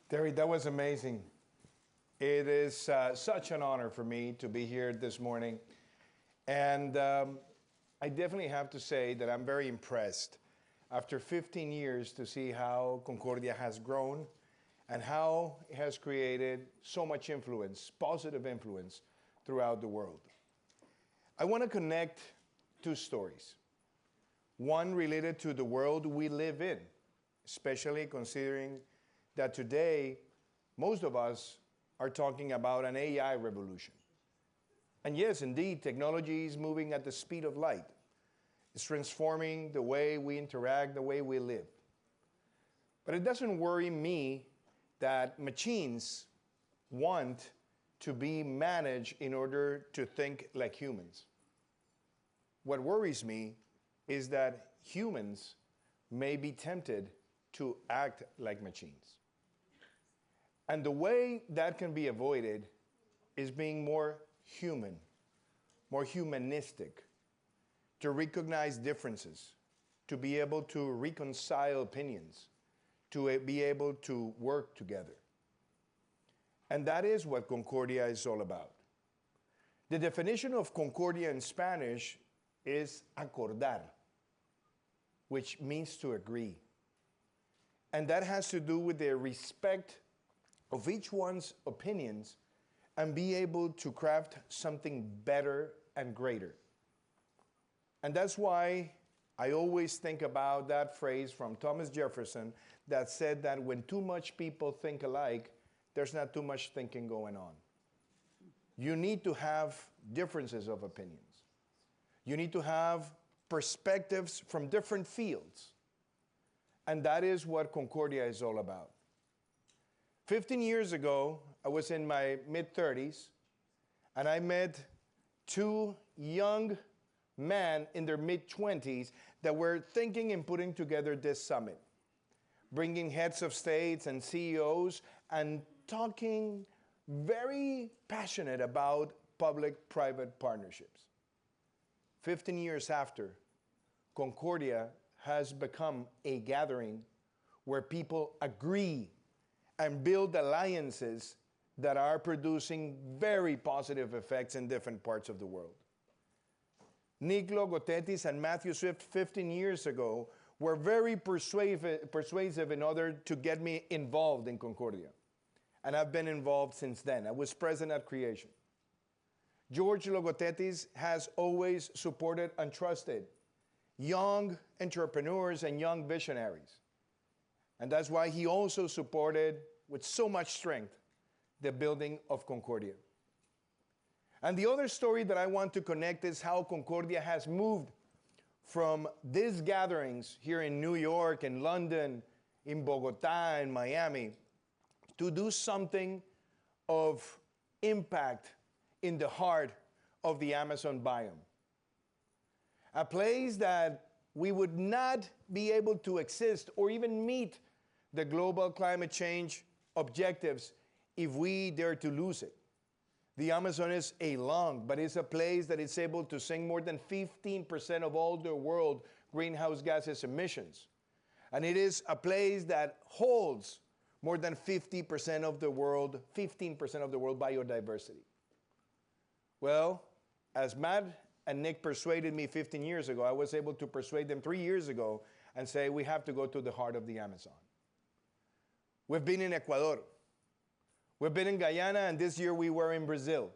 Terry, that was amazing. It is such an honor for me to be here this morning. And I definitely have to say that I'm very impressed after 15 years to see how Concordia has grown and how it has created so much influence, positive influence throughout the world. I want to connect two stories. One related to the world we live in, especially considering that today, most of us are talking about an AI revolution. And yes, indeed, technology is moving at the speed of light. It's transforming the way we interact, the way we live. But it doesn't worry me that machines want to be managed in order to think like humans. What worries me is that humans may be tempted to act like machines. And the way that can be avoided is being more human, more humanistic, to recognize differences, to be able to reconcile opinions, to be able to work together. And that is what Concordia is all about. The definition of Concordia in Spanish is acordar, which means to agree. And that has to do with the respect of each one's opinions and be able to craft something better and greater. And that's why I always think about that phrase from Thomas Jefferson that said that when too much people think alike, there's not too much thinking going on. You need to have differences of opinions. You need to have perspectives from different fields. And that is what Concordia is all about. 15 years ago, I was in my mid-30s, and I met two young men in their mid-20s that were thinking and putting together this summit, bringing heads of states and CEOs and talking very passionate about public-private partnerships. 15 years after, Concordia has become a gathering where people agree and build alliances that are producing very positive effects in different parts of the world. Nick Logothetis and Matthew Swift 15 years ago were very persuasive in order to get me involved in Concordia. And I've been involved since then. I was present at creation. George Logothetis has always supported and trusted young entrepreneurs and young visionaries. And that's why he also supported, with so much strength, the building of Concordia. And the other story that I want to connect is how Concordia has moved from these gatherings here in New York, in London, in Bogota, in Miami, to do something of impact in the heart of the Amazon biome. A place that we would not be able to exist or even meet the global climate change objectives if we dare to lose it. The Amazon is a lung, but it's a place that is able to sink more than 15% of all the world greenhouse gases emissions. And it is a place that holds more than 15% of the world biodiversity. Well, as Matt and Nick persuaded me 15 years ago, I was able to persuade them 3 years ago and say, we have to go to the heart of the Amazon. We've been in Ecuador. We've been in Guyana, and this year we were in Brazil.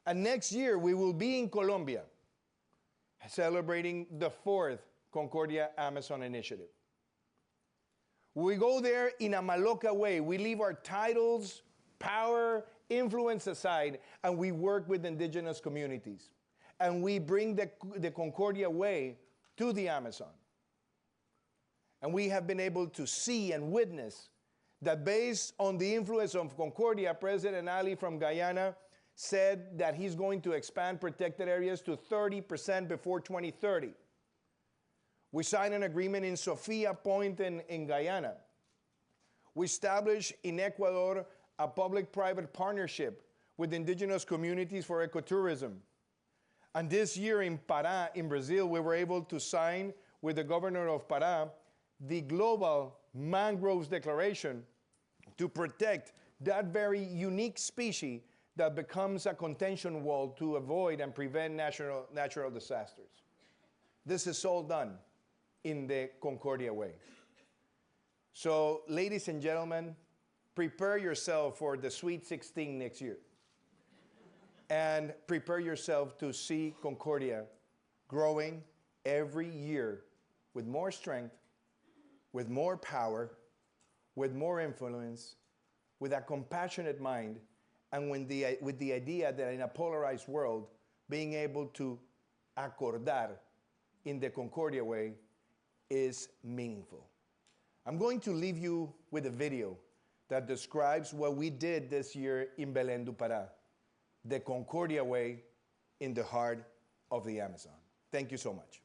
And next year we will be in Colombia, celebrating the 4th Concordia Amazon Initiative. We go there in a Maloca way. We leave our titles, power, influence aside, and we work with indigenous communities. And we bring the Concordia way to the Amazon. And we have been able to see and witness that based on the influence of Concordia, President Ali from Guyana said that he's going to expand protected areas to 30% before 2030. We signed an agreement in Sophia Point in Guyana. We established in Ecuador a public-private partnership with indigenous communities for ecotourism. And this year in Pará, in Brazil, we were able to sign with the governor of Pará the global mangroves declaration to protect that very unique species that becomes a contention wall to avoid and prevent natural disasters. This is all done in the Concordia way. So, ladies and gentlemen, prepare yourself for the Sweet 16 next year. And prepare yourself to see Concordia growing every year with more strength, with more power, with more influence, with a compassionate mind, and with the idea that in a polarized world, being able to acordar in the Concordia way is meaningful. I'm going to leave you with a video that describes what we did this year in Belén do Pará, the Concordia way in the heart of the Amazon. Thank you so much.